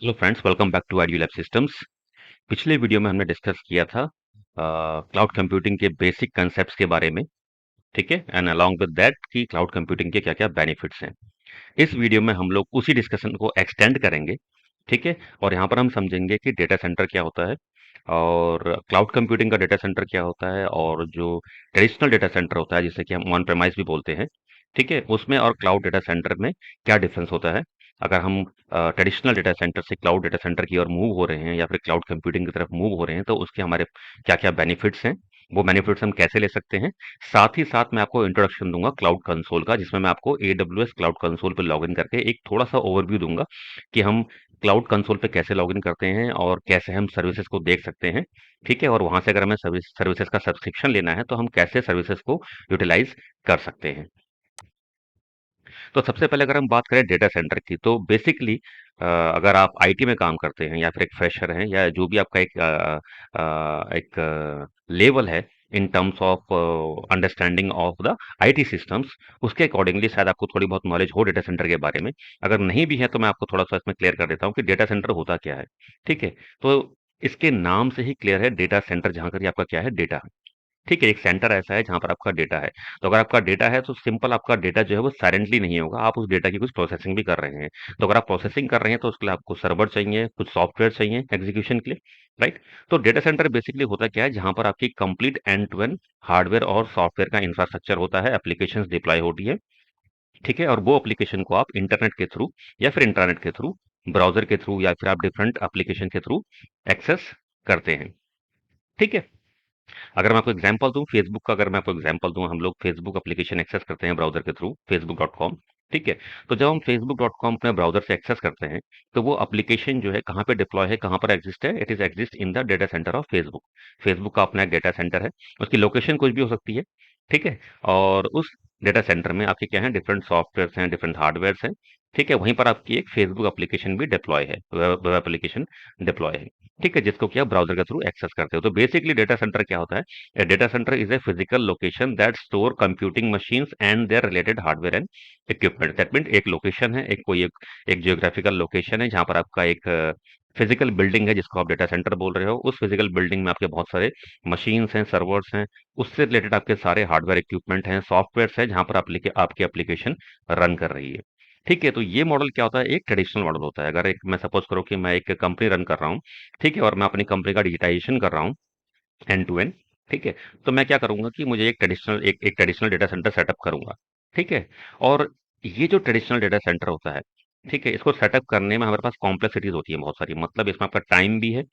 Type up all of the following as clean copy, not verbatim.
Hello friends, welcome back to Ideo Lab Systems. पिछले video में हमने डिस्कस किया था क्लाउड कंप्यूटिंग के बेसिक कंसेप्ट्स के बारे में। ठीक है, एंड अलोंग विद दैट कि क्लाउड कंप्यूटिंग के क्या क्या बेनिफिट्स हैं। इस वीडियो में हम लोग उसी डिस्कशन को एक्सटेंड करेंगे। ठीक है, और यहाँ पर हम समझेंगे कि डेटा सेंटर क्या होता है और क्लाउड कंप्यूटिंग का डेटा सेंटर क्या होता है और जो ट्रेडिशनल डेटा सेंटर होता है जिसे कि हम ऑन प्रेमाइज भी बोलते हैं। ठीक है, उसमें और क्लाउड डेटा सेंटर में क्या डिफरेंस होता है। अगर हम ट्रेडिशनल डेटा सेंटर से क्लाउड डेटा सेंटर की ओर मूव हो रहे हैं या फिर क्लाउड कंप्यूटिंग की तरफ मूव हो रहे हैं तो उसके हमारे क्या क्या बेनिफिट्स हैं, वो बेनिफिट्स हम कैसे ले सकते हैं। साथ ही साथ मैं आपको इंट्रोडक्शन दूंगा क्लाउड कंसोल का, जिसमें मैं आपको AWS क्लाउड कंसोल पर लॉगिन करके एक थोड़ा सा ओवरव्यू दूंगा कि हम क्लाउड कंसोल पे कैसे लॉगिन करते हैं और कैसे हम सर्विसेज को देख सकते हैं। ठीक है, और वहां से अगर हमें सर्विसेज का सब्सक्रिप्शन लेना है तो हम कैसे सर्विसेज को यूटिलाइज कर सकते हैं। तो सबसे पहले अगर हम बात करें डेटा सेंटर की तो बेसिकली अगर आप आईटी में काम करते हैं या फिर एक फ्रेशर हैं या जो भी आपका एक लेवल है in terms of understanding of the IT systems, उसके अकॉर्डिंगली शायद आपको थोड़ी बहुत नॉलेज हो डेटा सेंटर के बारे में। अगर नहीं भी है तो मैं आपको थोड़ा सा इसमें क्लियर कर देता हूँ कि डेटा सेंटर होता क्या है। ठीक है, तो इसके नाम से ही क्लियर है, डेटा सेंटर जहाँ कर आपका क्या है, डेटा। ठीक है, एक सेंटर ऐसा है जहाँ पर आपका डेटा है। तो अगर आपका डेटा है तो सिंपल आपका डेटा जो है वो साइलेंटली नहीं होगा, आप उस डेटा की कुछ प्रोसेसिंग भी कर रहे हैं। तो अगर आप प्रोसेसिंग कर रहे हैं तो उसके लिए आपको सर्वर चाहिए, कुछ सॉफ्टवेयर चाहिए एग्जीक्यूशन के लिए, राइट। तो डेटा सेंटर बेसिकली होता क्या है, जहाँ पर आपकी complete end to end hardware और सॉफ्टवेयर का इंफ्रास्ट्रक्चर होता है, एप्लीकेशंस डिप्लॉय होती है। ठीक है, और वो एप्लीकेशन को आप इंटरनेट के थ्रू या फिर इंटरनेट के थ्रू, ब्राउजर के थ्रू या फिर आप डिफरेंट एप्लीकेशन के थ्रू एक्सेस करते हैं। ठीक है, अगर मैं आपको एग्जांपल दूं फेसबुक का, अगर मैं आपको एग्जांपल दूं, हम लोग फेसबुक एप्लीकेशन एक्सेस करते हैं ब्राउजर के थ्रू facebook.com। ठीक है, तो जब हम facebook.com अपने ब्राउजर से एक्सेस करते हैं तो वो एप्लीकेशन जो है कहाँ पे डिप्लॉय है, कहाँ पर एग्जिस्ट है, it is exist in the data centre of Facebook. Facebook का अपना एक डेटा सेंटर है, उसकी लोकेशन कुछ भी हो सकती है। ठीक है, और उस डेटा सेंटर में आपके क्या है, डिफरेंट सॉफ्टवेयर हैं, डिफरेंट हार्डवेयर हैं। ठीक है, वहीं पर आपकी एक फेसबुक एप्लीकेशन भी डिप्लॉय है, वेब एप्लीकेशन डिप्लॉय है। ठीक है, जिसको कि आप ब्राउजर के थ्रू एक्सेस करते हो। तो बेसिकली डेटा सेंटर क्या होता है, a data center is a physical location that store computing machines and their related hardware and equipment। That means एक लोकेशन है, एक जियोग्राफिकल लोकेशन है जहाँ पर आपका एक फिजिकल बिल्डिंग है जिसको आप डेटा सेंटर बोल रहे हो। उस फिजिकल बिल्डिंग में आपके बहुत सारे मशीन्स हैं, सर्वर्स हैं, उससे रिलेटेड आपके सारे हार्डवेयर इक्विपमेंट हैं, सॉफ्टवेयर है, जहाँ पर आपकी एप्लीकेशन रन कर रही है। ठीक है, तो ये मॉडल क्या होता है, एक ट्रेडिशनल मॉडल होता है। अगर एक मैं सपोज करो कि मैं एक कंपनी रन कर रहा हूँ, ठीक है, और मैं अपनी कंपनी का डिजिटाइजेशन कर रहा हूँ एंड टू एंड। ठीक है, तो मैं क्या करूंगा कि मुझे एक ट्रेडिशनल डेटा सेंटर सेटअप करूंगा। ठीक है, और ये जो ट्रेडिशनल डेटा सेंटर होता है, ठीक है, इसको सेटअप करने में हमारे पास कॉम्प्लेक्सिटीज होती है बहुत सारी। मतलब इसमें आपका टाइम भी है,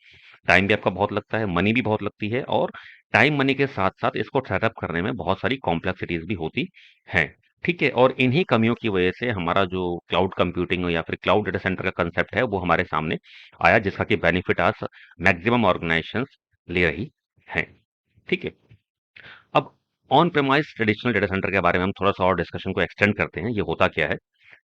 टाइम भी आपका बहुत लगता है, मनी भी बहुत लगती है, और टाइम मनी के साथ साथ इसको सेटअप करने में बहुत सारी कॉम्प्लेक्सिटीज भी होती हैं। ठीक है, और इन्हीं कमियों की वजह से हमारा जो क्लाउड कंप्यूटिंग या फिर क्लाउड डेटा सेंटर का कंसेप्ट है वो हमारे सामने आया, जिसका कि बेनिफिट आज मैक्सिमम ऑर्गेनाइजेशंस ले रही हैं। ठीक है, अब on premise traditional data centre के बारे में हम थोड़ा सा और डिस्कशन को एक्सटेंड करते हैं, ये होता क्या है।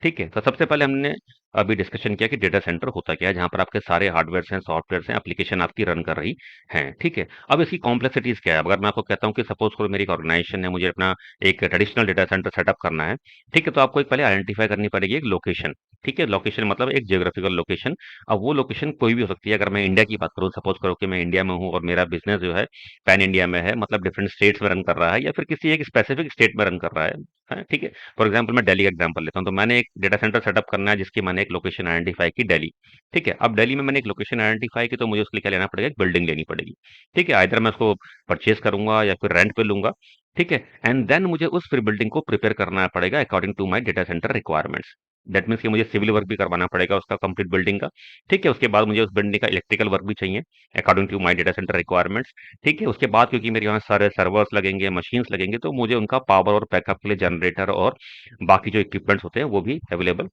ठीक है, तो सबसे पहले हमने अभी डिस्कशन किया कि डेटा सेंटर होता क्या है, जहां पर आपके सारे हार्डवेयर हैं, सॉफ्टवेयर हैं, एप्लीकेशन आपकी रन कर रही हैं। ठीक है, अब इसकी कॉम्प्लेक्सिटीज क्या है। अगर मैं आपको कहता हूं कि सपोज करो मेरी एक ऑर्गेनाइजेशन है, मुझे अपना एक ट्रेडिशनल डेटा सेंटर सेटअप करना है। ठीक है, तो आपको एक पहले आइडेंटिफाई करनी पड़ेगी एक लोकेशन। ठीक है, लोकेशन मतलब एक जियोग्राफिकल लोकेशन। अब वो लोकेशन कोई भी हो सकती है। अगर मैं इंडिया की बात करूँ, सपोज करो कि मैं इंडिया में हूँ और मेरा बिजनेस जो है पैन इंडिया में है, मतलब डिफरेंट स्टेट्स में रन कर रहा है या फिर किसी एक स्पेसिफिक स्टेट में रन कर रहा है। ठीक है, फॉर एग्जाम्पल मैं दिल्ली का एग्जाम्पल लेता हूँ, तो मैंने एक डेटा सेंटर सेटअप करना है जिसकी मैंने एक लोकेशन आइडेंटिफाई की, दिल्ली। ठीक है, अब दिल्ली में मैंने एक लोकेशन आइडेंटिफाई की तो मुझे उसके लिए क्या लेना पड़ेगा, एक बिल्डिंग लेनी पड़ेगी। ठीक है, आइदर मैं उसको परचेज करूंगा या फिर रेंट पे लूंगा। ठीक है, एंड देन मुझे उस फिर बिल्डिंग को प्रिपेयर करना पड़ेगा according to my data centre requirements. That means कि मुझे सिविल वर्क भी करवाना पड़ेगा उसका कंप्लीट बिल्डिंग का। ठीक है, उसके बाद मुझे उस बिल्डिंग का इलेक्ट्रिकल वर्क भी चाहिए according to my data centre requirements. ठीक है, उसके बाद क्योंकि मेरे यहाँ सारे सर्वर्स लगेंगे, मशीन्स लगेंगे, तो मुझे उनका पावर और बैकअप के लिए जनरेटर और बाकी जो इक्विपमेंट्स होते हैं वो भी अवेलेबल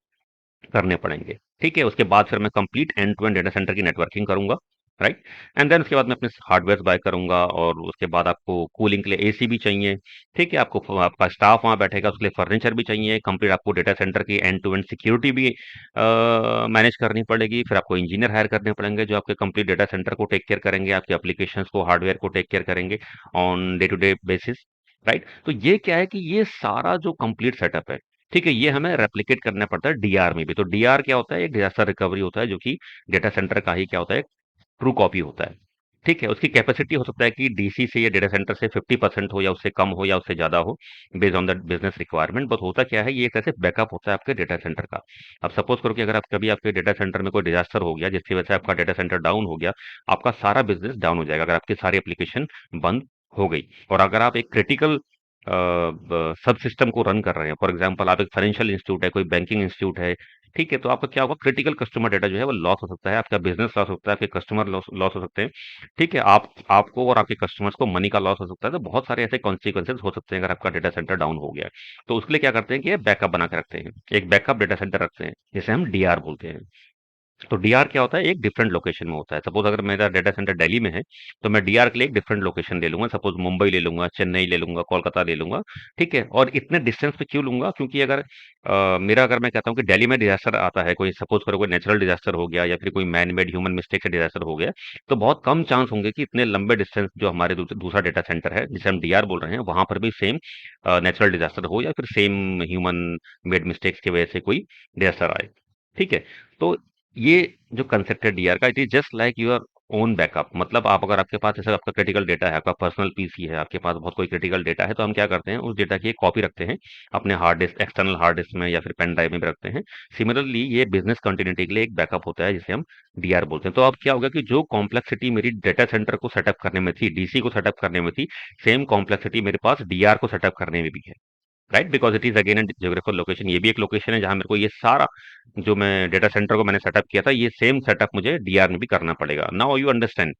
करने पड़ेंगे। ठीक है, उसके बाद फिर मैं complete end to end data centre की नेटवर्किंग करूंगा, राइट। एंड देन उसके बाद मैं अपने हार्डवेयर बाय करूंगा, और उसके बाद आपको कूलिंग के लिए एसी भी चाहिए। ठीक है, आपको आपका स्टाफ वहां बैठेगा, उसके लिए फर्नीचर भी चाहिए कंप्लीट, आपको डेटा सेंटर की एंड टू एंड सिक्योरिटी भी मैनेज करनी पड़ेगी। फिर आपको इंजीनियर हायर करने पड़ेंगे जो आपके कंप्लीट डेटा सेंटर को टेक केयर करेंगे, आपके एप्लीकेशंस को, हार्डवेयर को टेक केयर करेंगे on day to day basis, right. तो ये क्या है कि ये सारा जो कंप्लीट सेटअप है, ठीक है, ये हमें रेप्लिकेट करना पड़ता है डीआर में भी। तो डीआर क्या होता है? एक डिजास्टर रिकवरी होता है, जो कि डेटा सेंटर का ही क्या होता है, ट्रू कॉपी होता है। ठीक है, उसकी कैपेसिटी हो सकता है कि डीसी से या डेटा सेंटर से 50% हो, या उससे कम हो, या उससे ज़्यादा हो, based on the business requirement. But होता क्या है, ये एक ऐसे बैकअप होता है आपके डेटा सेंटर का। अब सपोज करो कि अगर आप कभी आपके डेटा सेंटर में कोई डिजास्टर हो गया, जिसकी वजह से आपका डेटा सेंटर डाउन हो गया, आपका सारा बिजनेस डाउन हो जाएगा अगर आपकी सारी एप्लीकेशन बंद हो गई। और अगर आप एक क्रिटिकल सब सिस्टम को रन कर रहे हैं, फॉर एग्जांपल आप एक फाइनेंशियल इंस्टीट्यूट है, कोई बैंकिंग इंस्टीट्यूट है, ठीक है, तो आपका क्या होगा, क्रिटिकल कस्टमर डेटा जो है वो लॉस हो सकता है, आपका बिजनेस लॉस हो सकता है, आपके कस्टमर लॉस लॉस हो सकते हैं। ठीक है, आप आपको और आपके कस्टमर्स को मनी का लॉस हो सकता है। तो बहुत सारे ऐसे कॉन्सिक्वेंसेज हो सकते हैं अगर आपका डेटा सेंटर डाउन हो गया है। तो उसके लिए क्या करते हैं कि बैकअप बना के रखते हैं, एक बैकअप डेटा सेंटर रखते हैं, जिसे हम डीआर बोलते हैं। तो डीआर क्या होता है, एक डिफरेंट लोकेशन में होता है। सपोज अगर मेरा डेटा सेंटर दिल्ली में है, तो मैं डीआर के लिए एक डिफरेंट लोकेशन ले लूंगा। सपोज मुंबई ले लूंगा, चेन्नई ले लूंगा, कोलकाता ले लूंगा। ठीक है, और इतने डिस्टेंस पे क्यों लूंगा? क्योंकि अगर मेरा अगर मैं कहता हूँ कि दिल्ली में डिजास्टर आता है, कोई सपोज करो कोई नेचुरल डिजास्टर हो गया, या फिर कोई मैन मेड ह्यूमन मिस्टेक से डिजास्टर हो गया, तो बहुत कम चांस होंगे कि इतने लंबे डिस्टेंस जो हमारे दूसरा डेटा सेंटर है जिसे हम डीआर बोल रहे हैं, वहां पर भी सेम नेचुरल डिजास्टर हो, या फिर सेम ह्यूमन मेड मिस्टेक्स की वजह से कोई डिजास्टर आए। ठीक है, तो ये जो कंसेप्ट है डीआर का, it is just like your own backup. मतलब आप अगर आपके पास जैसे आपका क्रिटिकल डेटा है, आपका पर्सनल पीसी है, आपके पास बहुत कोई क्रिटिकल डेटा है, तो हम क्या करते हैं, उस डेटा की एक कॉपी रखते हैं अपने hard disk, external hard disk में या फिर पेन ड्राइव में भी रखते हैं। सिमिलरली ये बिजनेस कंटिन्यूटी के लिए एक बैकअप होता है, जिसे हम डीआर बोलते हैं। तो अब क्या होगा कि जो कॉम्प्लेक्सिटी मेरी डेटा सेंटर को सेटअप करने में थी, डीसी को सेटअप करने में थी, सेम कॉम्प्लेक्सिटी मेरे पास डीआर को सेटअप करने में भी है। Right, because it is again an geographical location. ये भी एक लोकेशन है जहां मेरे को ये सारा जो मैं डेटा सेंटर को मैंने सेटअप किया था, ये सेम सेटअप मुझे डीआर में भी करना पड़ेगा। Now you understand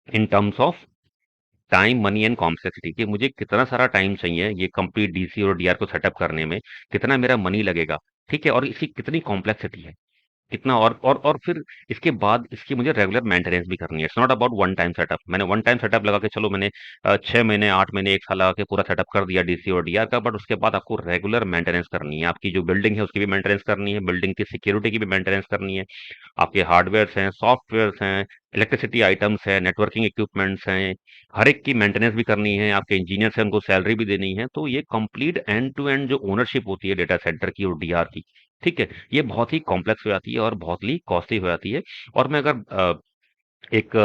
in terms of time, money and complexity, कि मुझे कितना सारा टाइम चाहिए ये कंप्लीट डीसी और डीआर को सेटअप करने में, कितना मेरा मनी लगेगा। ठीक है, और इसकी कितनी कॉम्प्लेक्सिटी है, कितना, और फिर इसके बाद इसकी मुझे रेगुलर मेंटेनेंस भी करनी है। It's not about one time setup. मैंने वन टाइम सेटअप लगा के चलो मैंने 6 महीने, 8 महीने, एक साल लगा के पूरा सेटअप कर दिया डीसी और डीआर का, बट उसके बाद आपको रेगुलर मेंटेनेंस करनी है। आपकी जो बिल्डिंग है उसकी भी मेंटेनेंस करनी है, बिल्डिंग की सिक्योरिटी की भी मेंटेनेंस करनी है, आपके हार्डवेयर हैं, सॉफ्टवेयर हैं, इलेक्ट्रिसिटी आइटम्स हैं, नेटवर्किंग इक्विपमेंट्स हैं, हर एक की मेंटेनेंस भी करनी है। आपके इंजीनियर्स हैं, उनको सैलरी भी देनी है। तो ये कंप्लीट एंड टू एंड जो ओनरशिप होती है डेटा सेंटर की और डीआर की, ठीक है, ये बहुत ही कॉम्प्लेक्स हो जाती है और बहुत ही कॉस्टली हो जाती है। और मैं अगर एक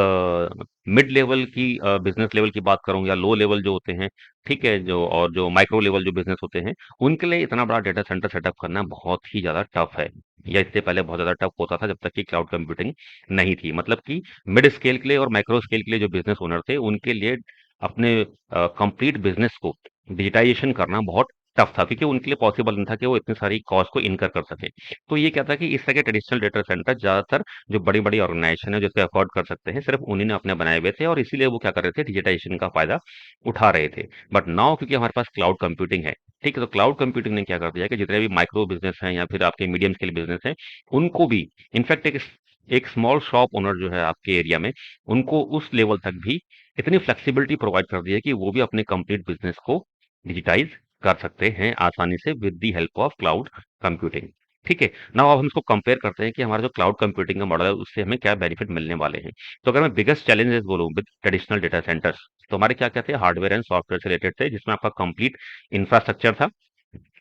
मिड लेवल की बिजनेस लेवल की बात करूं, या लो लेवल जो होते हैं, ठीक है, जो और जो माइक्रो लेवल जो बिजनेस होते हैं, उनके लिए इतना बड़ा डेटा सेंटर सेटअप करना बहुत ही ज्यादा टफ है, या इससे पहले बहुत ज्यादा टफ होता था जब तक कि क्लाउड कंप्यूटिंग नहीं थी। मतलब कि मिड स्केल के लिए और माइक्रो स्केल के लिए जो बिजनेस ओनर थे, उनके लिए अपने कंप्लीट बिजनेस को डिजिटाइजेशन करना बहुत टफ था, क्योंकि उनके लिए पॉसिबल नहीं था कि वो इतनी सारी कॉस्ट को इनकर कर सके। तो ये क्या था कि इस तरह के ट्रेडिशनल डेटा सेंटर ज्यादातर जो बड़ी-बड़ी ऑर्गेनाइजेशन है, जो इसको अफोर्ड कर सकते हैं, सिर्फ उन्हीं ने अपने बनाए हुए थे, और इसीलिए वो क्या कर रहे थे, डिजिटाइजेशन का फायदा उठा रहे थे। बट नाउ क्योंकि हमारे पास क्लाउड कंप्यूटिंग है, ठीक है, तो क्लाउड कंप्यूटिंग ने क्या कर दिया कि जितने भी माइक्रो बिजनेस हैं या फिर आपके मीडियम स्केल बिजनेस हैं, उनको भी, इनफैक्ट एक स्मॉल शॉप ओनर जो है आपके एरिया में, उनको उस लेवल तक भी इतनी फ्लेक्सिबिलिटी प्रोवाइड कर दी है कि वो भी अपने कंप्लीट बिजनेस को डिजिटाइज कर सकते हैं आसानी से with the help of cloud computing. ठीक है, नाउ अब हम इसको कंपेयर करते हैं कि हमारा जो क्लाउड कंप्यूटिंग का मॉडल है उससे हमें क्या बेनिफिट मिलने वाले हैं। तो अगर मैं बिगेस्ट चैलेंजेस बोलूं विद ट्रेडिशनल डेटा सेंटर्स, तो हमारे क्या क्या थे, हार्डवेयर एंड सॉफ्टवेयर से रिलेटेड थे, जिसमें आपका कंप्लीट इंफ्रास्ट्रक्चर था।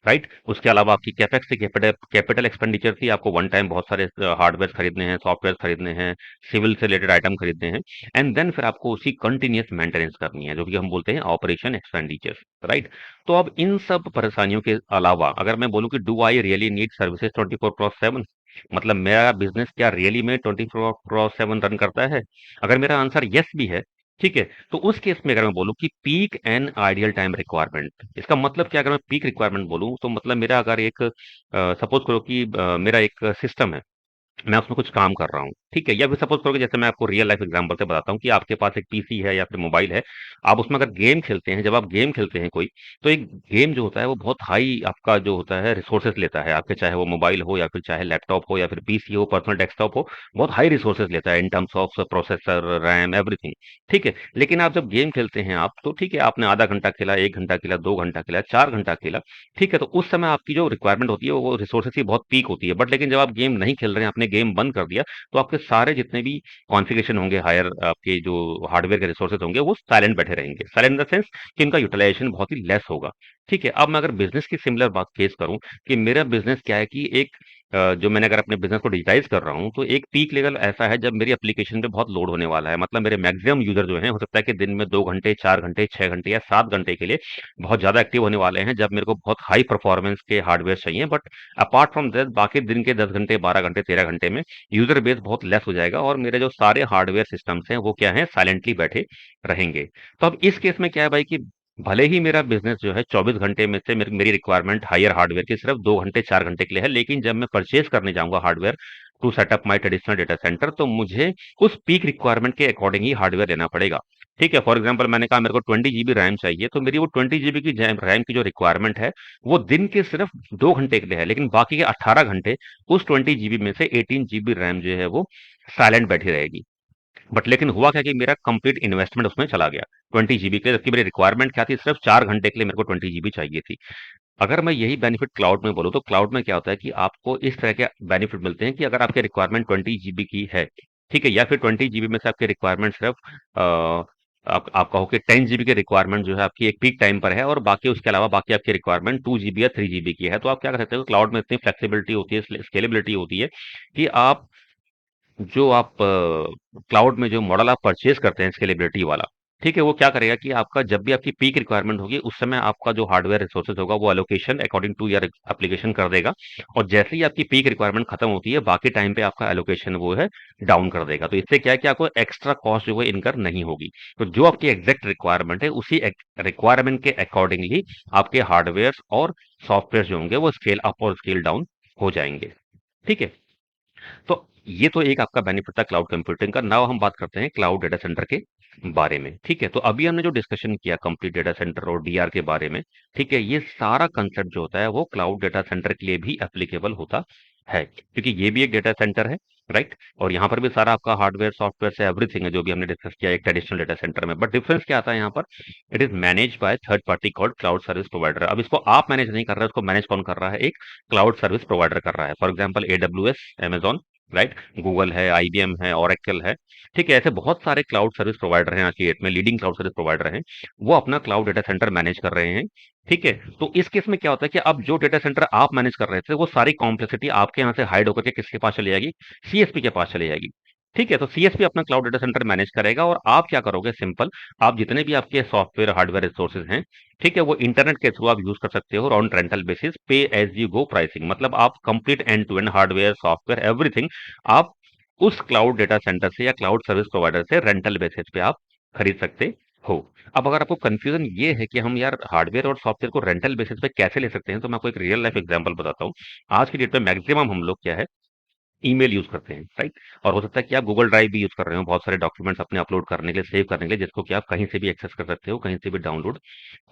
राइट, उसके अलावा आपकी कैपेक्स थी, कैपिटल कैपिटल एक्सपेंडिचर थी, आपको वन टाइम बहुत सारे हार्डवेयर खरीदने हैं, सॉफ्टवेयर खरीदने हैं, सिविल से रिलेटेड आइटम खरीदने हैं, एंड देन फिर आपको उसकी कंटिन्यूअस मेंटेनेंस करनी है, जो कि हम बोलते हैं ऑपरेशन एक्सपेंडिचर। राइट, तो अब इन सब परेशानियों के अलावा अगर मैं बोलूं कि do I really need services 24/7, मतलब मेरा बिजनेस क्या रियली में 24/7 रन करता है? अगर मेरा आंसर यस भी है, ठीक है, तो उस केस में अगर मैं बोलूं कि peak and ideal time requirement, इसका मतलब क्या? अगर मैं पीक रिक्वायरमेंट बोलूं तो मतलब मेरा अगर एक सपोज करो कि मेरा एक सिस्टम है, मैं उसमें कुछ काम कर रहा हूँ, ठीक है, या फिर सपोज करो कि जैसे मैं आपको रियल लाइफ एग्जांपल से बताता हूँ कि आपके पास एक पीसी है या फिर मोबाइल है, आप उसमें अगर गेम खेलते हैं, जब आप गेम खेलते हैं कोई, तो एक गेम जो होता है वो बहुत हाई आपका जो होता है रिसोर्सेज लेता है आपके, चाहे वो मोबाइल हो या फिर चाहे लैपटॉप हो या फिर पीसी हो, पर्सनल डेस्कटॉप हो, बहुत हाई रिसोर्सेज लेता है in terms of processor, RAM, everything. ठीक है, लेकिन आप जब गेम खेलते हैं आप, तो ठीक है, आपने आधा घंटा खेला, 1 घंटा खेला, 2 घंटा खेला, 4 घंटा खेला, ठीक है, तो उस समय आपकी जो रिक्वायरमेंट होती है वो रिसोर्सेज की बहुत पीक होती है। बट लेकिन जब आप गेम नहीं खेल रहे हैं, आपने गेम बंद कर दिया, तो आपके सारे जितने भी कॉन्फ़िगरेशन होंगे, हायर आपके जो हार्डवेयर के रिसोर्सेज़ होंगे, वो साइलेंट बैठे रहेंगे। साइलेंट इन द सेंस कि इनका यूटिलाइज़ेशन बहुत ही लेस होगा। ठीक है? अब मैं अगर बिज़नेस की सिमिलर बात केस करूँ कि मेरा बिज़नेस क्या है कि एक जो मैंने अगर अपने बिज़नेस को डिजिटाइज़ कर रहा हूँ, तो एक पीक लेवल ऐसा है जब मेरी एप्लीकेशन पे बहुत लोड होने वाला है। मतलब मेरे मैक्सिमम यूज़र जो हैं, हो सकता है कि दिन में 2 घंटे, 4 घंटे, 6 घंटे या 7 घंटे के लिए बहुत ज़्यादा एक्टिव होने वाले हैं, जब मेरे को बहुत हाई परफॉर्मेंस के हार्डवेयर चाहिए। बट अपार्ट फ्रॉम दैट बाकी दिन के 10 घंटे, 12 घंटे, 13 घंटे में यूज़र बेस बहुत लेस हो जाएगा और मेरे जो सारे हार्डवेयर सिस्टम्स हैं, वो क्या हैं, साइलेंटली बैठे रहेंगे। तो अब इस केस में क्या है भाई कि भले ही मेरा बिज़नेस जो है 24 घंटे में से मेरी मेरी रिक्वायरमेंट हायर हार्डवेयर की सिर्फ 2 घंटे 4 घंटे के लिए है, लेकिन जब मैं परचेज़ करने जाऊँगा hardware to set up my traditional data centre, तो मुझे उस पीक रिक्वायरमेंट के अकॉर्डिंग ही हार्डवेयर लेना पड़ेगा। ठीक है? फॉर एग्ज़ाम्पल मैंने कहा मेरे को 20 जीबी रैम चाहिए, तो मेरी वो 20 जीबी की जैम रैम की जो रिक्वायरमेंट है, वो दिन के सिर्फ 2 घंटे के लिए है, लेकिन बाकी के 18 घंटे उस 20 जीबी में से 18 जीबी रैम जो है वो साइलेंट बैठी रहेगी। बट लेकिन हुआ क्या कि मेरा कंप्लीट इन्वेस्टमेंट उसमें चला गया 20 जीबी के लिए, जबकि मेरी रिक्वायरमेंट क्या थी, सिर्फ 4 घंटे के लिए मेरे को 20 जीबी चाहिए थी। अगर मैं यही बेनिफिट क्लाउड में बोलूँ, तो क्लाउड में क्या होता है कि आपको इस तरह के बेनिफिट मिलते हैं कि अगर आपकी रिक्वायरमेंट 20 जीबी की है, ठीक है, या फिर 20 जीबी में से आपकी रिक्वायरमेंट सिर्फ आप कहो कि 10 जीबी की रिक्वायरमेंट जो है आपकी एक पीक टाइम पर है और बाकी उसके अलावा बाकी आपकी रिक्वायरमेंट 2 जीबी या 3 जीबी की है, तो आप क्या कर सकते हो, क्लाउड में इतनी फ्लेक्सिबिलिटी होती है, स्केलेबिलिटी होती है कि आप जो आप क्लाउड में जो मॉडल आप परचेज करते हैं स्केलेबिलिटी वाला, ठीक है, वो क्या करेगा कि आपका जब भी आपकी पीक रिक्वायरमेंट होगी, उस समय आपका जो हार्डवेयर रिसोर्सेज होगा वो allocation according to your application कर देगा और जैसे ही आपकी पीक रिक्वायरमेंट खत्म होती है, बाकी टाइम पे आपका एलोकेशन वो है डाउन कर देगा। तो इससे क्या है कि आपको एक्स्ट्रा कॉस्ट जो है इनकर नहीं होगी। तो जो आपकी एग्जैक्ट रिक्वायरमेंट है, उसी रिक्वायरमेंट के अकॉर्डिंगली आपके हार्डवेयर और सॉफ्टवेयर जो होंगे वो स्केल अप और स्केल डाउन हो जाएंगे। ठीक है? तो ये तो एक आपका बेनिफिट था क्लाउड कंप्यूटिंग का। नाउ हम बात करते हैं क्लाउड डेटा सेंटर के बारे में। ठीक है? तो अभी हमने जो डिस्कशन किया कंप्लीट डेटा सेंटर और डीआर के बारे में, ठीक है? ये सारा कंसेप्ट जो होता है वो क्लाउड डेटा सेंटर के लिए भी एप्लीकेबल होता है, क्योंकि ये भी एक डेटा सेंटर है, राइट? और यहाँ पर भी सारा आपका हार्डवेयर, सॉफ्टवेयर से एवरीथिंग है जो भी हमने डिस्कस किया एक ट्रेडिशनल डेटा सेंटर में। बट डिफरेंस क्या आता है यहाँ पर? It is manage by third party called cloud service provider. अब इसको आप मैनेज नहीं कर रहे, उसको मैनेज कौन कर रहा है? एक क्लाउड सर्विस प्रोवाइडर कर रहा है। For example AWS, Amazon, right? Google है, आईबीएम है, ओरेकल है। ठीक है? ऐसे बहुत सारे क्लाउड सर्विस प्रोवाइडर हैं आज की डेट में, लीडिंग क्लाउड सर्विस प्रोवाइडर हैं, वो अपना क्लाउड डेटा सेंटर मैनेज कर रहे हैं। ठीक है? तो इस केस में क्या होता है कि अब जो डेटा सेंटर आप मैनेज कर रहे थे, वो सारी कॉम्प्लेक्सिटी आपके यहाँ से हाइड होकर के किसके पास चली जाएगी? सीएसपी के पास चली जाएगी। ठीक है? तो सीएसपी अपना क्लाउड डेटा सेंटर मैनेज करेगा और आप क्या करोगे? सिंपल, आप जितने भी आपके सॉफ्टवेयर हार्डवेयर रिसोर्सेज हैं, ठीक है, वो इंटरनेट के थ्रू आप यूज कर सकते हो on rental basis, pay as you go pricing. मतलब आप complete end to end hardware, software, everything आप उस क्लाउड डेटा सेंटर से या क्लाउड सर्विस प्रोवाइडर से रेंटल बेसिस पे आप खरीद सकते हो। अब अगर आपको कंफ्यूजन ये है कि हम यार हार्डवेयर और सॉफ्टवेयर को रेंटल बेसिस पे कैसे ले सकते हैं, तो मैं आपको एक रियल लाइफ एग्जांपल बताता हूँ। आज की डेट में मैक्सिमम हम लोग क्या है, ईमेल यूज करते हैं, राइट? और हो सकता है कि आप गूगल ड्राइव भी यूज कर रहे हो बहुत सारे डॉक्यूमेंट्स अपने अपलोड करने के लिए, सेव करने के लिए, जिसको कि आप कहीं से भी एक्सेस कर सकते हो, कहीं से भी डाउनलोड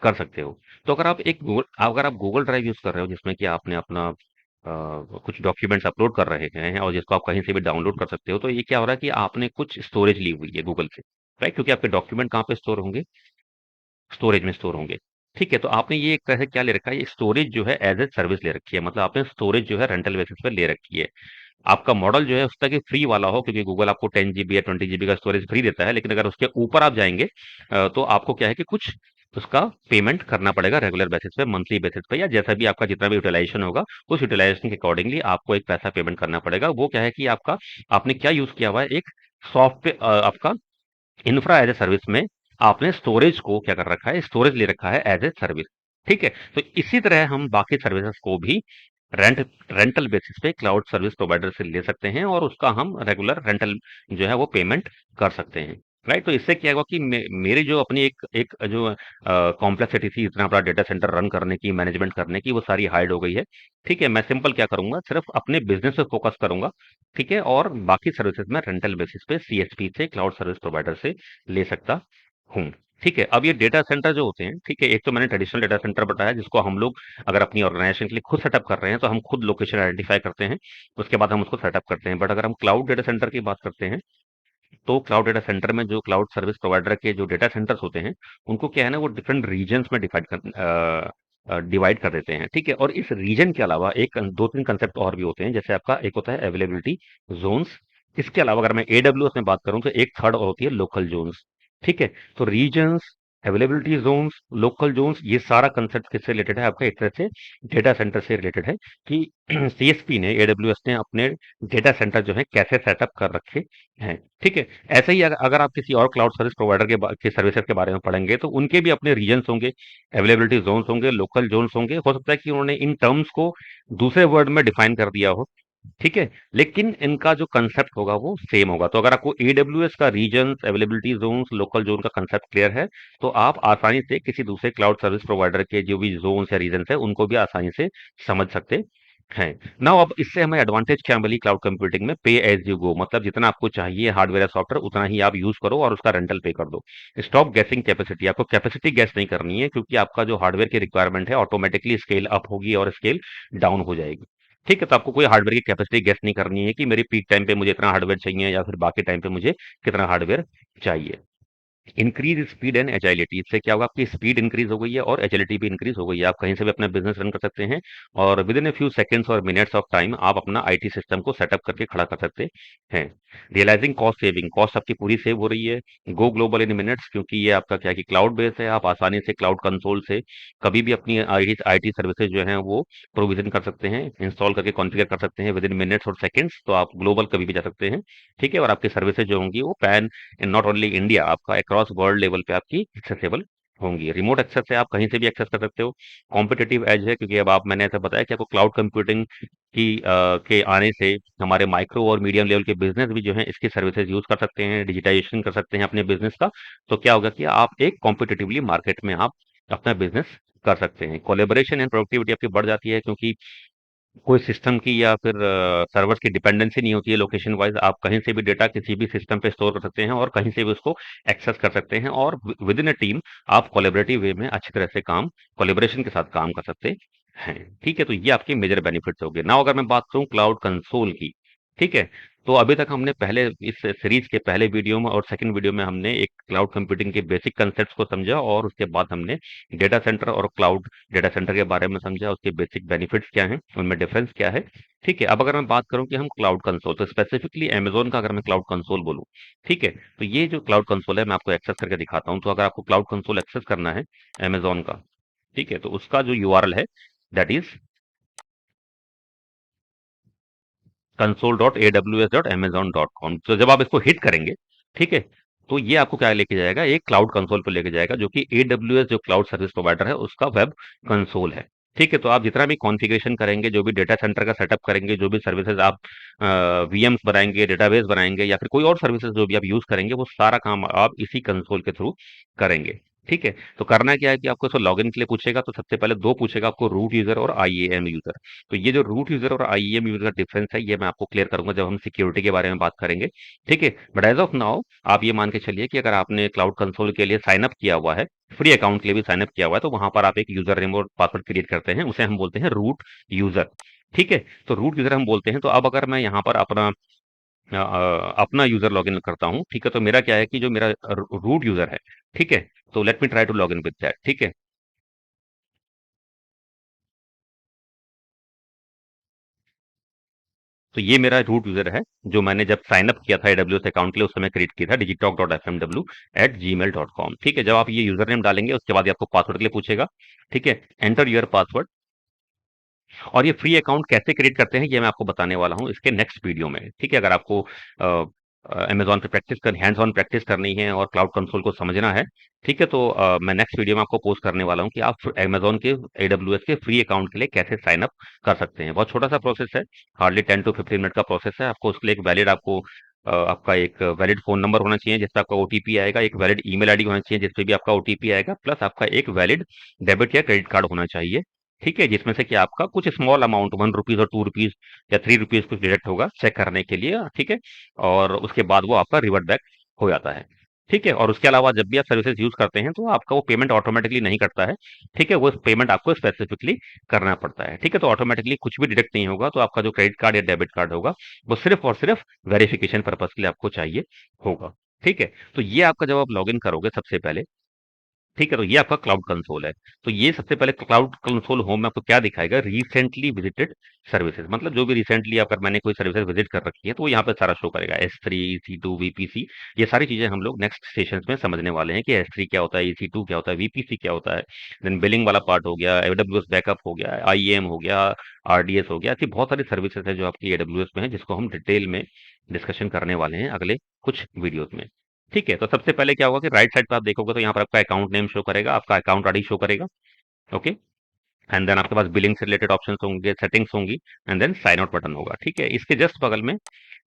कर सकते हो। तो अगर आप गूगल ड्राइव यूज कर रहे हो जिसमें कि आपने अपना कुछ डॉक्यूमेंट्स अपलोड कर रहे हैं और जिसको आप कहीं से भी डाउनलोड कर सकते हो, तो ये क्या हो रहा है कि आपने कुछ स्टोरेज ली हुई है गूगल से, राइट? क्योंकि आपके डॉक्यूमेंट कहाँ पे स्टोर होंगे? स्टोरेज में स्टोर होंगे। ठीक है? तो आपने ये एक तरह से क्या ले रखा है, ये स्टोरेज जो है एज ए सर्विस ले रखी है। मतलब आपने स्टोरेज जो है रेंटल बेसिस पे ले रखी है। आपका मॉडल जो है उसका कि फ्री वाला हो, क्योंकि गूगल आपको 10 जीबी या 20 जीबी का स्टोरेज फ्री देता है, लेकिन अगर उसके ऊपर आप जाएंगे तो आपको क्या है कि कुछ उसका पेमेंट करना पड़ेगा रेगुलर बेसिस पे, मंथली बेसिस पे, या जैसा भी आपका जितना भी यूटिलाइजेशन होगा उस यूटिलाइजेशन के अकॉर्डिंगली आपको एक पैसा पेमेंट करना पड़ेगा। वो क्या है कि आपका आपने क्या यूज किया हुआ है, एक सॉफ्टवेयर आपका इंफ्रा एज ए सर्विस में आपने स्टोरेज को क्या कर रखा है, स्टोरेज ले रखा है एज ए सर्विस। ठीक है? तो इसी तरह हम बाकी सर्विसेज को भी रेंट रेंटल बेसिस पे क्लाउड सर्विस प्रोवाइडर से ले सकते हैं और उसका हम रेगुलर रेंटल जो है वो पेमेंट कर सकते हैं, राइट? तो इससे क्या होगा कि मेरी जो अपनी एक एक जो कॉम्प्लेक्सिटी थी इतना बड़ा डेटा सेंटर रन करने की, मैनेजमेंट करने की, वो सारी हाइड हो गई है। ठीक है? मैं सिंपल क्या करूंगा, सिर्फ अपने बिजनेस पे फोकस करूंगा। ठीक है? और बाकी सर्विसेज में रेंटल बेसिस पे सीएसपी से, क्लाउड सर्विस प्रोवाइडर से ले सकता हूँ। ठीक है? अब ये डेटा सेंटर जो होते हैं, ठीक है, एक तो मैंने ट्रेडिशनल डेटा सेंटर बताया जिसको हम लोग अगर अपनी ऑर्गेनाइजेशन के लिए खुद सेटअप कर रहे हैं, तो हम खुद लोकेशन आइडेंटिफाई करते हैं, उसके बाद हम उसको सेटअप करते हैं। बट अगर हम क्लाउड डेटा सेंटर की बात करते हैं, तो क्लाउड डेटा सेंटर में जो क्लाउड सर्विस प्रोवाइडर के जो डेटा सेंटर्स होते हैं, उनको क्या है ना, वो डिफरेंट रीजन्स में डिवाइड कर देते हैं, ठीक है? और इस रीजन के अलावा एक 2-3 कांसेप्ट और भी होते हैं, जैसे आपका एक होता है अवेलेबिलिटी ज़ोन्स, इसके अलावा अगर मैं एडब्ल्यूएस में बात करूँ तो एक थर्ड और होती है लोकल ज़ोन्स, ठीक है? तो regions, availability zones, local zones ये सारा कांसेप्ट किससे रिलेटेड है? आपका एक तरह से डेटा सेंटर से रिलेटेड है कि सीएसपी ने, एडब्ल्यूएस ने अपने डेटा सेंटर जो है कैसे सेटअप कर रखे हैं, ठीक है? ऐसे ही अगर आप किसी और क्लाउड सर्विस प्रोवाइडर के सर्विसेज के बारे में पढ़ेंगे तो उनके भी अपने रीजन्स होंगे, अवेलेबिलिटी जोन्स होंगे, लोकल जोन्स होंगे। हो सकता है कि उन्होंने इन टर्म्स को दूसरे वर्ड में डिफाइन कर दिया हो, ठीक है? लेकिन इनका जो कंसेप्ट होगा वो सेम होगा। तो अगर आपको एडब्ल्यूएस का regions, availability zones, local zone का कंसेप्ट क्लियर है, तो आप आसानी से किसी दूसरे क्लाउड सर्विस प्रोवाइडर के जो भी जोन्स या रीजन्स है उनको भी आसानी से समझ सकते हैं। नाउ अब इससे हमें एडवांटेज क्या मिली क्लाउड कंप्यूटिंग में? पे एज यू गो, मतलब जितना आपको चाहिए हार्डवेयर या सॉफ्टवेयर उतना ही आप यूज करो और उसका रेंटल पे कर दो। स्टॉप गैसिंग कैपेसिटी, आपको कैपेसिटी गैस नहीं करनी है, क्योंकि आपका जो हार्डवेयर की रिक्वायरमेंट है ऑटोमेटिकली स्केल अप होगी और स्केल डाउन हो जाएगी, ठीक है? तो आपको कोई हार्डवेयर की कैपेसिटी गैस नहीं करनी है कि मेरी पीक टाइम पे मुझे इतना हार्डवेयर चाहिए या फिर बाकी टाइम पे मुझे कितना हार्डवेयर चाहिए। इंक्रीज स्पीड एंड एजाइलिटी, इससे क्या होगा? आपकी स्पीड इंक्रीज हो गई है और एजाइलिटी भी इंक्रीज हो गई है। आप कहीं से भी अपना बिजनेस रन कर सकते हैं और with in a few seconds और मिनट्स ऑफ टाइम आप अपना आईटी सिस्टम को सेटअप करके खड़ा कर सकते हैं। रियलाइजिंग कॉस्ट सेविंग, कॉस्ट आपकी पूरी सेव हो रही है। गो ग्लोबल इन मिनट्स, क्योंकि ये आपका क्या है कि क्लाउड बेस है, आप आसानी से क्लाउड कंसोल से कभी भी अपनी आईटी सर्विसेज जो हैं वो प्रोविजन कर सकते हैं, इंस्टॉल करके कॉन्फ़िगर कर सकते हैं विद इन मिनट्स और सेकंड्स। तो आप ग्लोबल कभी भी जा सकते हैं, ठीक है? और आपकी सर्विसेज जो होंगी वो पैन नॉट ओनली इंडिया, आपका अक्रॉस वर्ल्ड लेवल पे आपकी एक्सेसिबल होंगी। रिमोट एक्सेस से आप कहीं से भी एक्सेस कर सकते हो। कॉम्पिटिटिव एज है, क्योंकि अब आप, मैंने ऐसा बताया कि आपको क्लाउड कंप्यूटिंग के आने से हमारे माइक्रो और मीडियम लेवल के बिजनेस भी जो है इसकी सर्विसेज यूज कर सकते हैं, डिजिटाइजेशन कर सकते हैं अपने बिजनेस का। तो क्या होगा कि आप एक कॉम्पिटिटिवली मार्केट में आप अपना बिजनेस कर सकते हैं। कोलेबोरेशन एंड प्रोडक्टिविटी आपकी बढ़ जाती है, क्योंकि कोई सिस्टम की या फिर सर्वर्स की डिपेंडेंसी नहीं होती है लोकेशन वाइज। आप कहीं से भी डेटा किसी भी सिस्टम पे स्टोर कर सकते हैं और कहीं से भी उसको एक्सेस कर सकते हैं और विद इन अ टीम आप कोलेबरेटिव वे में अच्छी तरह से काम, कोलेबोरेशन के साथ काम कर सकते हैं, ठीक है? तो ये आपके मेजर बेनिफिट्स हो गए। नाउ अगर मैं बात करूं क्लाउड कंसोल की, ठीक है? तो अभी तक हमने पहले इस सीरीज के पहले वीडियो में और सेकंड वीडियो में हमने एक क्लाउड कंप्यूटिंग के बेसिक कंसेप्ट्स को समझा और उसके बाद हमने डेटा सेंटर और क्लाउड डेटा सेंटर के बारे में समझा, उसके बेसिक बेनिफिट्स क्या हैं, उनमें डिफरेंस क्या है, ठीक है? अब अगर मैं बात करूं कि हम क्लाउड कंसोल, तो स्पेसिफिकली अमेज़न का अगर मैं क्लाउड कंसोल बोलूं, ठीक है? तो ये जो क्लाउड कंसोल है मैं आपको एक्सेस करके दिखाता हूं। तो अगर आपको क्लाउड कंसोल एक्सेस करना है अमेज़न का, ठीक है? तो उसका जो यूआरएल है दैट इज console.aws.amazon.com। तो जब आप इसको हिट करेंगे, ठीक है? तो ये आपको क्या लेके जाएगा? एक क्लाउड कंसोल पे लेके जाएगा, जो कि एडब्ल्यूएस जो क्लाउड सर्विस प्रोवाइडर है उसका वेब कंसोल है, ठीक है? तो आप जितना भी कॉन्फ़िगरेशन करेंगे, जो भी डेटा सेंटर का सेटअप करेंगे, जो भी सर्विसेज आप वीएम्स बनाएंगे, डेटाबेस बनाएंगे या फिर कोई और सर्विसेज जो भी आप यूज करेंगे, वो सारा काम आप इसी कंसोल के थ्रू करेंगे, ठीक है? तो करना क्या है कि आपको इसको लॉगिन के लिए पूछेगा, तो सबसे पहले दो पूछेगा आपको, रूट यूजर और आईएएम यूजर। तो ये जो रूट यूजर और आईएम यूजर का डिफरेंस है ये मैं आपको क्लियर करूंगा जब हम सिक्योरिटी के बारे में बात करेंगे, ठीक है? बट एज ऑफ नाउ आप ये मान के चलिए कि अगर आपने क्लाउड कंसोल के लिए साइन अप किया हुआ है, फ्री अकाउंट के लिए भी साइन अप किया हुआ है, तो वहां पर आप एक यूजर नेम और पासवर्ड क्रिएट करते हैं, उसे हम बोलते हैं रूट यूजर, ठीक है? तो रूट यूजर हम बोलते हैं। तो अब अगर मैं यहाँ पर अपना यूजर लॉगिन करता हूँ, ठीक है? तो मेरा क्या है कि जो मेरा रूट यूजर है, ठीक है? तो let me try to log in with that, ठीक है? तो ये मेरा रूट यूजर है, जो मैंने जब साइन अप किया था एडब्ल्यूएस अकाउंट के लिए उस समय क्रिएट किया था, digitalk.fmw@gmail.com, ठीक है? जब आप ये यूजर नेम डालेंगे उसके बाद ये आपको पासवर्ड के लिए पूछेगा, ठीक है? Enter your password. और ये फ्री अकाउंट कैसे क्रिएट करते हैं ये मैं आपको बताने वाला हूँ इसके नेक्स्ट वीडियो में, ठीक है? अगर आपको अमेजोन पे प्रैक्टिस कर हैंड्स ऑन प्रैक्टिस करनी है और क्लाउड कंसोल को समझना है, ठीक है? तो मैं नेक्स्ट वीडियो में आपको पोस्ट करने वाला हूँ कि आप अमेजोन के एडब्ल्यूएस के फ्री अकाउंट के लिए कैसे साइन अप कर सकते हैं। बहुत छोटा सा प्रोसेस है, हार्डली 10 to 15 मिनट का प्रोसेस है। आपको उसके लिए एक वैलिड आपको आपका एक वैलिड फोन नंबर होना चाहिए जिसपे आपका ओटीपी आएगा, एक वैलिड ईमेल आईडी होना चाहिए जिसपे भी आपका ओटीपी आएगा, प्लस आपका एक वैलिड डेबिट या क्रेडिट कार्ड होना चाहिए, ठीक है? जिसमें से कि आपका कुछ स्मॉल अमाउंट 1 रुपीज और 2 रुपीज या 3 रुपीज कुछ डिडक्ट होगा चेक करने के लिए, ठीक है? और उसके बाद वो आपका रिवर्ट बैक हो जाता है, ठीक है? और उसके अलावा जब भी आप सर्विसेज यूज करते हैं तो आपका वो पेमेंट ऑटोमेटिकली नहीं करता है, ठीक है? वो पेमेंट आपको स्पेसिफिकली करना पड़ता है, ठीक है? तो ऑटोमेटिकली कुछ भी डिडक्ट नहीं होगा। तो आपका जो क्रेडिट कार्ड या डेबिट कार्ड होगा वो सिर्फ और सिर्फ वेरिफिकेशन पर्पज के लिए आपको चाहिए होगा, ठीक है? तो ये आपका जब आप लॉग इन करोगे सबसे पहले, ठीक है, तो ये आपका क्लाउड कंसोल है। तो ये सबसे पहले क्लाउड कंसोल होम में आपको क्या दिखाएगा, रिसेंटली विजिटेड सर्विसेज, मतलब जो भी रिसेंटली अगर मैंने कोई सर्विसेज विजिट कर रखी है तो वो यहाँ पे सारा शो करेगा, S3, EC2, VPC। ये सारी चीजें हम लोग नेक्स्ट सेशंस में समझने वाले हैं कि S3 क्या होता है, EC2 क्या होता है, VPC क्या होता है। देन बिलिंग वाला पार्ट हो गया, AWS बैकअप हो गया, IAM हो गया, RDS हो गया। ऐसी बहुत सारी सर्विसेज है जो आपकी AWS में है, जिसको हम डिटेल में डिस्कशन करने वाले हैं अगले कुछ वीडियोस में। ठीक है, तो सबसे पहले क्या होगा कि राइट साइड पे आप देखोगे तो यहाँ पर आपका अकाउंट नेम शो करेगा, आपका अकाउंट आईडी शो करेगा। ओके। एंड देन आपके पास बिलिंग से रिलेटेड ऑप्शंस होंगे, सेटिंग्स होंगी। And then sign out button होगा। ठीक है, इसके जस्ट बगल में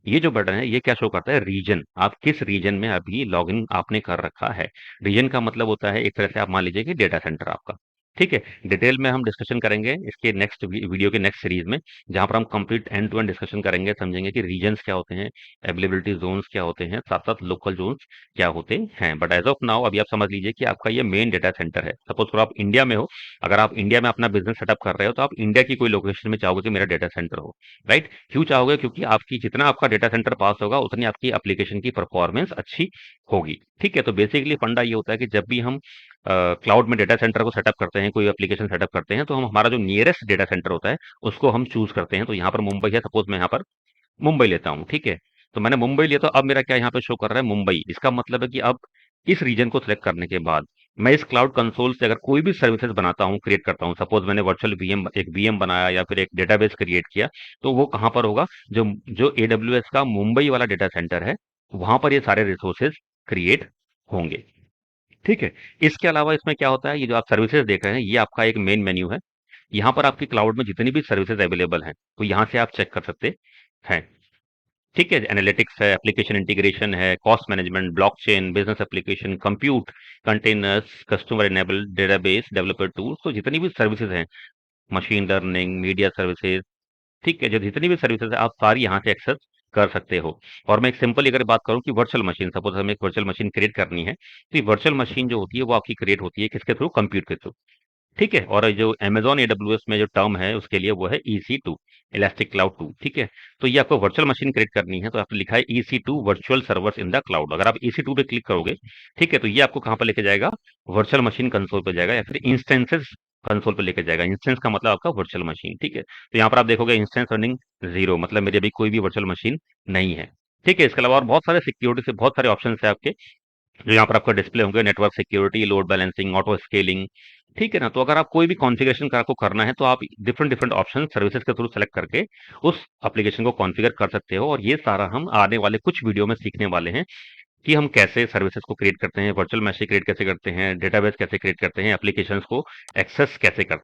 ये जो बटन है ये क्या शो करता है, रीजन। आप किस रीजन में अभी लॉगिन आपने कर रखा है। रीजन का मतलब होता है एक तरह से आप मान लीजिए कि डेटा सेंटर आपका। ठीक है, डिटेल में हम डिस्कशन करेंगे इसके नेक्स्ट वीडियो के नेक्स्ट सीरीज में, जहां पर हम complete end to end discussion करेंगे, समझेंगे कि रीजन्स क्या होते हैं, अवेलेबिलिटी जोन्स क्या होते हैं, साथ साथ लोकल जोन्स क्या होते हैं। बट एज ऑफ नाउ अभी आप समझ लीजिए कि आपका ये मेन डेटा सेंटर है। सपोज करो आप इंडिया में हो, अगर आप इंडिया में अपना बिजनेस सेटअप कर रहे हो तो आप इंडिया की कोई लोकेशन में चाहोगे कि मेरा डेटा सेंटर हो। राइट, क्यों चाहोगे, क्योंकि आपकी जितना आपका डेटा सेंटर पास होगा उतनी आपकी एप्लीकेशन की परफॉर्मेंस अच्छी होगी। ठीक है, तो बेसिकली फंडा ये होता है कि जब भी हम क्लाउड में डेटा सेंटर को सेटअप करते हैं, कोई एप्लीकेशन सेटअप करते हैं, तो हम हमारा जो नियरेस्ट डेटा सेंटर होता है उसको हम चूज करते हैं। तो यहाँ पर मुंबई है, सपोज मैं यहाँ पर मुंबई लेता हूँ। ठीक है, तो मैंने मुंबई लिया, तो अब मेरा क्या यहाँ पे शो कर रहा है, मुंबई। इसका मतलब है कि अब इस रीजन को सिलेक्ट करने के बाद मैं इस क्लाउड कंसोल से अगर कोई भी सर्विसेज बनाता हूँ, क्रिएट करता हूँ, सपोज मैंने वर्चुअल वीएम, एक वीएम बनाया या फिर एक डेटाबेस क्रिएट किया, तो वो कहाँ पर होगा, जो जो AWS का मुंबई वाला डेटा सेंटर है, वहां पर ये सारे रिसोर्सेज क्रिएट होंगे। ठीक है, इसके अलावा इसमें क्या होता है, ये जो आप सर्विसेज देख रहे हैं ये आपका एक मेन मेन्यू है। यहाँ पर आपकी क्लाउड में जितनी भी सर्विसेज अवेलेबल हैं तो यहाँ से आप चेक कर सकते हैं। ठीक है, एनालिटिक्स है, एप्लीकेशन इंटीग्रेशन है, cost management, blockchain, business application, compute, containers, customer enable, database, developer tools, तो जितनी भी सर्विसेज हैं, मशीन लर्निंग, मीडिया सर्विसेज। ठीक है, जो जितनी भी सर्विसेज है आप सारी यहाँ से एक्सेस कर सकते हो। और मैं एक सिंपल अगर बात करूँ कि वर्चुअल मशीन, सपोज हमें एक वर्चुअल मशीन क्रिएट करनी है, तो ये वर्चुअल मशीन जो होती है वो आपकी क्रिएट होती है किसके थ्रू, कंप्यूट के थ्रू। ठीक है, और जो अमेज़न AWS में जो टर्म है उसके लिए वो है EC2, इलास्टिक क्लाउड 2। ठीक है, तो ये आपको वर्चुअल मशीन क्रिएट करनी है तो आपने लिखा है EC2 virtual servers in the cloud. अगर आप EC2 पे क्लिक करोगे, ठीक है, तो ये आपको कहाँ पर लेके जाएगा, वर्चुअल मशीन कंसोल पे जाएगा या फिर इंस्टेंसेस कंसोल पे लेके जाएगा। इंस्टेंस का मतलब आपका वर्चुअल मशीन। ठीक है, तो यहाँ पर आप देखोगे इंस्टेंस रनिंग 0, मतलब मेरी अभी कोई भी वर्चुअल मशीन नहीं है। ठीक है, इसके अलावा और बहुत सारे सिक्योरिटी से बहुत सारे ऑप्शन है आपके, जो यहाँ पर आपका डिस्प्ले होंगे, network security, load balancing, auto scaling. ठीक है ना, तो अगर आप कोई भी कॉन्फ़िगरेशन का आपको करना है तो आप डिफरेंट डिफरेंट ऑप्शन सर्विसेज के थ्रू सेलेक्ट करके उस एप्लीकेशन को कॉन्फ़िगर कर सकते हो। और ये सारा हम आने वाले कुछ वीडियो में सीखने वाले हैं कि हम कैसे सर्विसेज को क्रिएट करते हैं, वर्चुअल मशीन क्रिएट कैसे करते हैं, डेटाबेस कैसे क्रिएट करते हैं, एप्लीकेशंस को एक्सेस कैसे करते हैं।